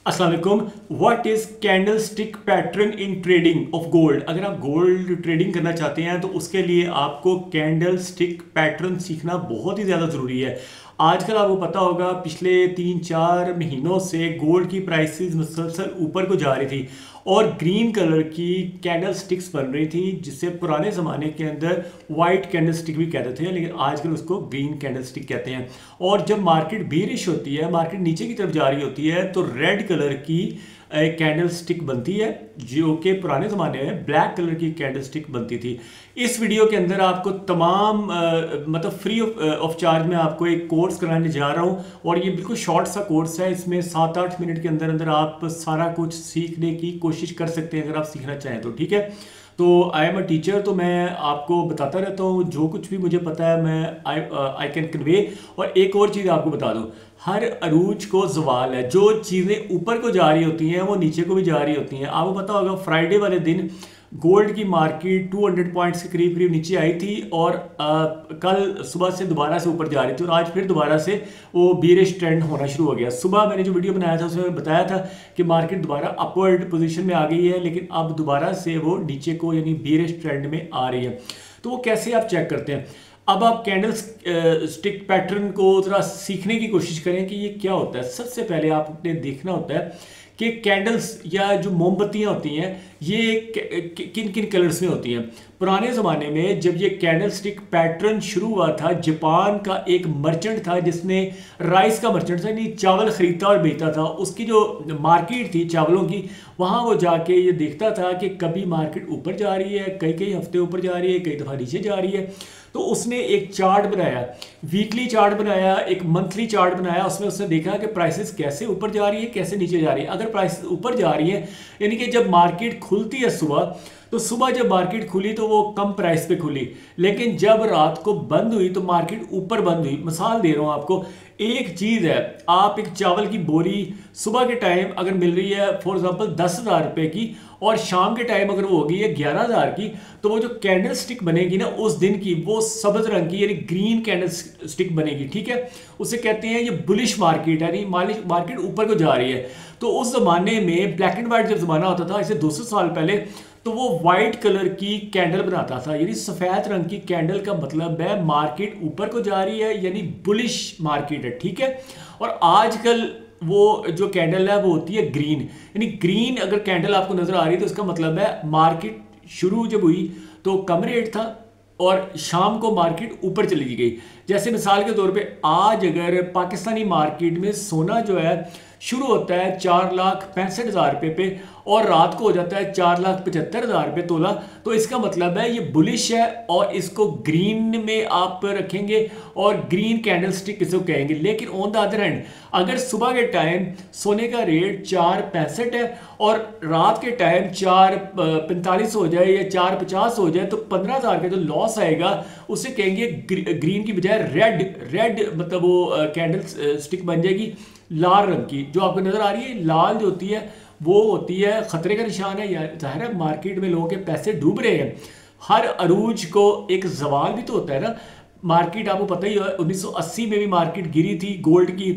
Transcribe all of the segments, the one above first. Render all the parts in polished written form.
अस्सलाम वालेकुम। What is candle stick pattern in trading of gold. अगर आप गोल्ड ट्रेडिंग करना चाहते हैं तो उसके लिए आपको कैंडल स्टिक पैटर्न सीखना बहुत ही ज़्यादा ज़रूरी है। आजकल आपको पता होगा पिछले 3-4 महीनों से गोल्ड की प्राइसेस मुसलसल ऊपर को जा रही थी और ग्रीन कलर की कैंडल स्टिक्स बन रही थी जिसे पुराने ज़माने के अंदर वाइट कैंडल स्टिक भी कहते थे, लेकिन आजकल उसको ग्रीन कैंडल स्टिक कहते हैं। और जब मार्केट बेरिश होती है, मार्केट नीचे की तरफ जा रही होती है, तो रेड कलर की कैंडल स्टिक बनती है जो कि पुराने ज़माने में ब्लैक कलर की कैंडल स्टिक बनती थी। इस वीडियो के अंदर आपको तमाम मतलब फ्री ऑफ चार्ज में आपको एक कोर्स कराने जा रहा हूँ और ये बिल्कुल शॉर्ट सा कोर्स है। इसमें 7-8 मिनट के अंदर अंदर आप सारा कुछ सीखने की कोशिश कर सकते हैं अगर आप सीखना चाहें तो। ठीक है, तो आई एम अ टीचर, तो मैं आपको बताता रहता हूँ जो कुछ भी मुझे पता है मैं आई कैन कन्वे। और एक और चीज़ आपको बता दूँ, हर अरूज को जवाल है। जो चीज़ें ऊपर को जा रही होती हैं वो नीचे को भी जा रही होती हैं। आपको पता होगा फ्राइडे वाले दिन गोल्ड की मार्केट 200 पॉइंट्स के करीब करीब नीचे आई थी और कल सुबह से दोबारा से ऊपर जा रही थी और आज फिर दोबारा से वो बीरिश ट्रेंड होना शुरू हो गया। सुबह मैंने जो वीडियो बनाया था उसमें बताया था कि मार्केट दोबारा अपवर्ड पोजीशन में आ गई है, लेकिन अब दोबारा से वो नीचे को यानी बीरिश ट्रेंड में आ रही है। तो वो कैसे आप चेक करते हैं? अब आप कैंडल स्टिक पैटर्न को ज़रा सीखने की कोशिश करें कि ये क्या होता है। सबसे पहले आपने देखना होता है कि कैंडल्स या जो मोमबत्तियाँ होती हैं ये किन किन कलर्स में होती हैं। पुराने ज़माने में जब ये कैंडल स्टिक पैटर्न शुरू हुआ था, जापान का एक मर्चेंट था जिसने राइस का मर्चेंट था, यानी चावल ख़रीदता और बेचता था। उसकी जो मार्केट थी चावलों की, वहाँ वो जाके ये देखता था कि कभी मार्केट ऊपर जा रही है, कई कई हफ्ते ऊपर जा रही है, कई दफ़ा नीचे जा रही है। तो उसने एक चार्ट बनाया, वीकली चार्ट बनाया, एक मंथली चार्ट बनाया। उसमें उसने देखा कि प्राइसेस कैसे ऊपर जा रही है, कैसे नीचे जा रही है। अगर प्राइसेस ऊपर जा रही है यानी कि जब मार्केट खुलती है सुबह, तो सुबह जब मार्केट खुली तो वो कम प्राइस पे खुली, लेकिन जब रात को बंद हुई तो मार्केट ऊपर बंद हुई। मिसाल दे रहा हूँ आपको, एक चीज़ है, आप एक चावल की बोरी सुबह के टाइम अगर मिल रही है फॉर एग्जांपल 10,000 रुपये की और शाम के टाइम अगर वो होगी है 11,000 की, तो वो जो कैंडल स्टिक बनेगी ना उस दिन की, वो सब्ज रंग की यानी ग्रीन कैंडल स्टिक बनेगी। ठीक है, उसे कहते हैं ये बुलिश मार्केट है, यानी मार्केट ऊपर को जा रही है। तो उस ज़माने में ब्लैक एंड वाइट जब ज़माना होता था, इसे 200 साल पहले, तो वो वाइट कलर की कैंडल बनाता था, यानी सफ़ेद रंग की कैंडल का मतलब है मार्केट ऊपर को जा रही है, यानी बुलिश मार्केट है। ठीक है, और आजकल वो जो कैंडल है वो होती है ग्रीन, यानी ग्रीन अगर कैंडल आपको नज़र आ रही है तो उसका मतलब है मार्केट शुरू जब हुई तो कम रेट था और शाम को मार्केट ऊपर चली गई। जैसे मिसाल के तौर पे आज अगर पाकिस्तानी मार्केट में सोना जो है शुरू होता है 4,65,000 रुपये पे और रात को हो जाता है 4,75,000 रुपये तोला, तो इसका मतलब है ये बुलिश है और इसको ग्रीन में आप रखेंगे और ग्रीन कैंडल स्टिक इसको कहेंगे। लेकिन ऑन द अदर हैंड अगर सुबह के टाइम सोने का रेट 4,65 है और रात के टाइम 4,45 हो जाए या 4,50 हो जाए, तो 15,000 का जो लॉस आएगा उसे कहेंगे ग्रीन की बजाय रेड मतलब वो कैंडल स्टिक बन जाएगी लाल रंग की। जो आपको नज़र आ रही है लाल जो होती है वो होती है ख़तरे का निशान है, या ज़ाहिर है मार्केट में लोगों के पैसे डूब रहे हैं। हर अरूज को एक जवाल भी तो होता है ना। मार्केट आपको पता ही है 1980 में भी मार्केट गिरी थी गोल्ड की,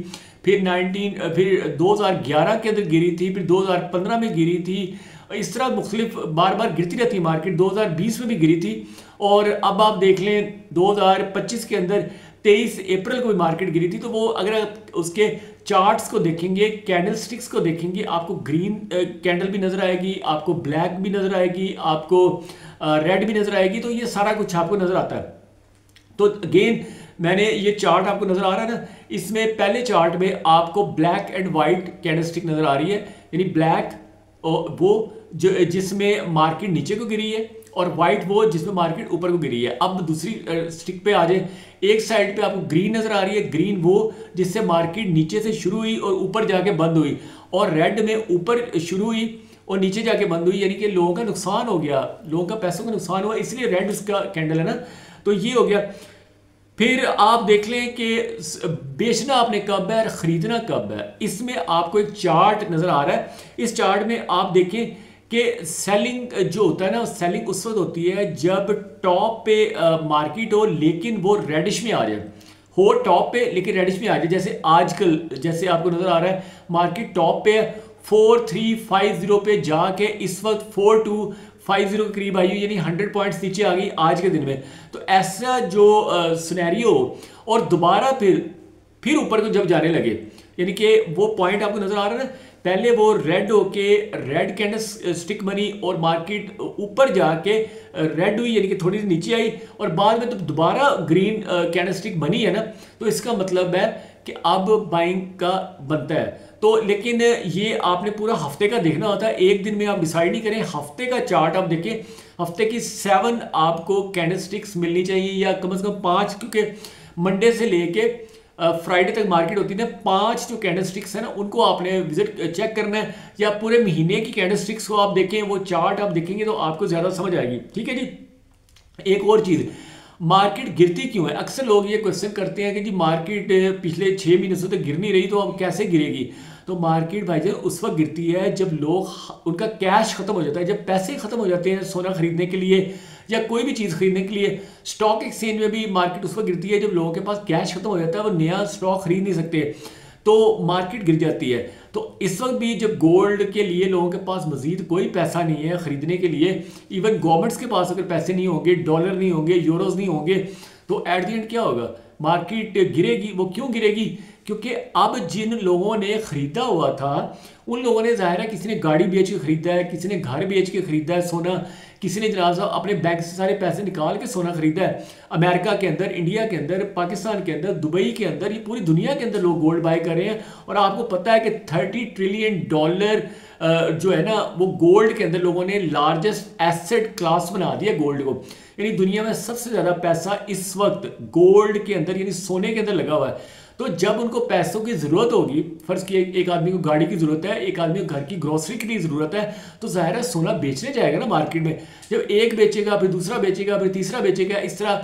फिर 2011 के अंदर गिरी थी, फिर 2015 में गिरी थी। इस तरह मुख्तलिफ बार बार गिरती रहती है मार्केट। 2020 में भी गिरी थी और अब आप देख लें 2025 के अंदर 23 अप्रैल को भी मार्केट गिरी थी। तो वो अगर आप उसके चार्ट्स को देखेंगे, कैंडल स्टिक्स को देखेंगे, आपको ग्रीन कैंडल भी नज़र आएगी, आपको ब्लैक भी नज़र आएगी, आपको रेड भी नज़र आएगी। तो ये सारा कुछ आपको नज़र आता है। तो अगेन मैंने ये चार्ट आपको नज़र आ रहा है ना, इसमें पहले चार्ट में आपको black and white candle stick नज़र आ रही है, यानी ब्लैक वो जो जिसमें मार्केट नीचे को गिरी है और वाइट वो जिसमें मार्केट ऊपर को गिरी है। अब दूसरी स्टिक पे आ जाए, एक साइड पे आपको ग्रीन नज़र आ रही है, ग्रीन वो जिससे मार्केट नीचे से शुरू हुई और ऊपर जाके बंद हुई, और रेड में ऊपर शुरू हुई और नीचे जाके बंद हुई, यानी कि लोगों का नुकसान हो गया, लोगों का पैसों का नुकसान हुआ, इसलिए रेड उसका कैंडल है ना। तो ये हो गया। फिर आप देख लें कि बेचना आपने कब है और ख़रीदना कब है। इसमें आपको एक चार्ट नज़र आ रहा है। इस चार्ट में आप देखें कि सेलिंग जो होता है ना, सेलिंग उस वक्त होती है जब टॉप पे मार्केट हो लेकिन वो रेडिश में आ जाए, टॉप पे लेकिन रेडिश में आ जाए। जैसे आजकल जैसे आपको नज़र आ रहा है मार्केट टॉप पे है 4350 पे जाके इस वक्त 4250 के करीब आई हुई, यानी 100 पॉइंट्स नीचे आ गई आज के दिन में। तो ऐसा जो सिनेरियो और दोबारा फिर ऊपर को जब जाने लगे, यानी कि वो पॉइंट आपको नजर आ रहा है ना, पहले वो रेड होके रेड कैंडल स्टिक बनी और मार्केट ऊपर जाके रेड हुई, यानी कि थोड़ी सी नीचे आई, और बाद में तो दोबारा ग्रीन कैंडल स्टिक बनी है ना, तो इसका मतलब है कि अब बाइंग का बनता है। तो लेकिन ये आपने पूरा हफ्ते का देखना होता है, एक दिन में आप डिसाइड नहीं करें। हफ्ते का चार्ट आप देखें, हफ्ते की 7 आपको कैंडल स्टिक्स मिलनी चाहिए, या कम से कम 5, क्योंकि मंडे से लेके फ्राइडे तक मार्केट होती है ना, 5 जो कैंडल स्टिक्स है ना उनको आपने विजिट चेक करना है, या पूरे महीने की कैंडल स्टिक्स को आप देखें, वो चार्ट आप देखेंगे तो आपको ज़्यादा समझ आएगी। ठीक है जी। एक और चीज़, मार्केट गिरती क्यों है? अक्सर लोग ये क्वेश्चन करते हैं कि जी मार्केट पिछले 6 महीने से तो गिर नहीं रही, तो अब कैसे गिरेगी? तो मार्केट भाईजान उस वक्त गिरती है जब लोग, उनका कैश खत्म हो जाता है, जब पैसे खत्म हो जाते हैं सोना खरीदने के लिए या कोई भी चीज़ खरीदने के लिए। स्टॉक एक्सचेंज में भी मार्केट उस वक्त गिरती है जब लोगों के पास कैश खत्म हो जाता है, वो नया स्टॉक खरीद नहीं सकते, तो मार्केट गिर जाती है। तो इस वक्त भी जब गोल्ड के लिए लोगों के पास मजीद कोई पैसा नहीं है खरीदने के लिए, इवन गवर्नमेंट्स के पास अगर पैसे नहीं होंगे, डॉलर नहीं होंगे, यूरोज नहीं होंगे, तो एट द एंड क्या होगा? मार्केट गिरेगी। वो क्यों गिरेगी? क्योंकि अब जिन लोगों ने खरीदा हुआ था उन लोगों ने, जाहिर है किसी ने गाड़ी बेच के खरीदा है, किसी ने घर बेच के खरीदा है सोना, किसी ने जनाब साहब अपने बैंक से सारे पैसे निकाल के सोना खरीदा है। अमेरिका के अंदर, इंडिया के अंदर, पाकिस्तान के अंदर, दुबई के अंदर, ये पूरी दुनिया के अंदर लोग गोल्ड बाय कर रहे हैं। और आपको पता है कि $30 ट्रिलियन जो है ना, वो गोल्ड के अंदर लोगों ने लार्जेस्ट एसेट क्लास बना दिया गोल्ड को। यानी दुनिया में सबसे ज़्यादा पैसा इस वक्त गोल्ड के अंदर, यानी सोने के अंदर लगा हुआ है। तो जब उनको पैसों की ज़रूरत होगी, फर्ज किए एक आदमी को गाड़ी की ज़रूरत है, एक आदमी को घर की ग्रोसरी के लिए ज़रूरत है, तो ज़ाहिर है सोना बेचने जाएगा ना मार्केट में। जब एक बेचेगा, फिर दूसरा बेचेगा, फिर तीसरा बेचेगा, इस तरह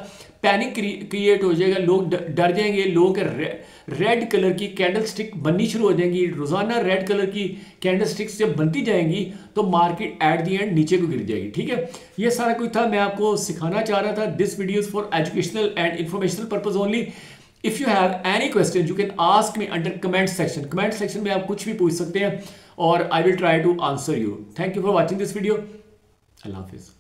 पैनिक क्रिएट हो जाएगा, लोग डर जाएंगे, लोगों के रेड कलर की कैंडल स्टिक बननी शुरू हो जाएंगी। रोज़ाना रेड कलर की कैंडल स्टिक्स जब बनती जाएंगी तो मार्केट एट दी एंड नीचे को गिर जाएगी। ठीक है, ये सारा कुछ था, मैं आपको सिखाना चाह रहा था। This video is for educational and informational purpose only. If you have any question, you can ask me under comment section. Comment section में आप कुछ भी पूछ सकते हैं और I will try to answer you. Thank you for watching this video. Allah Hafiz.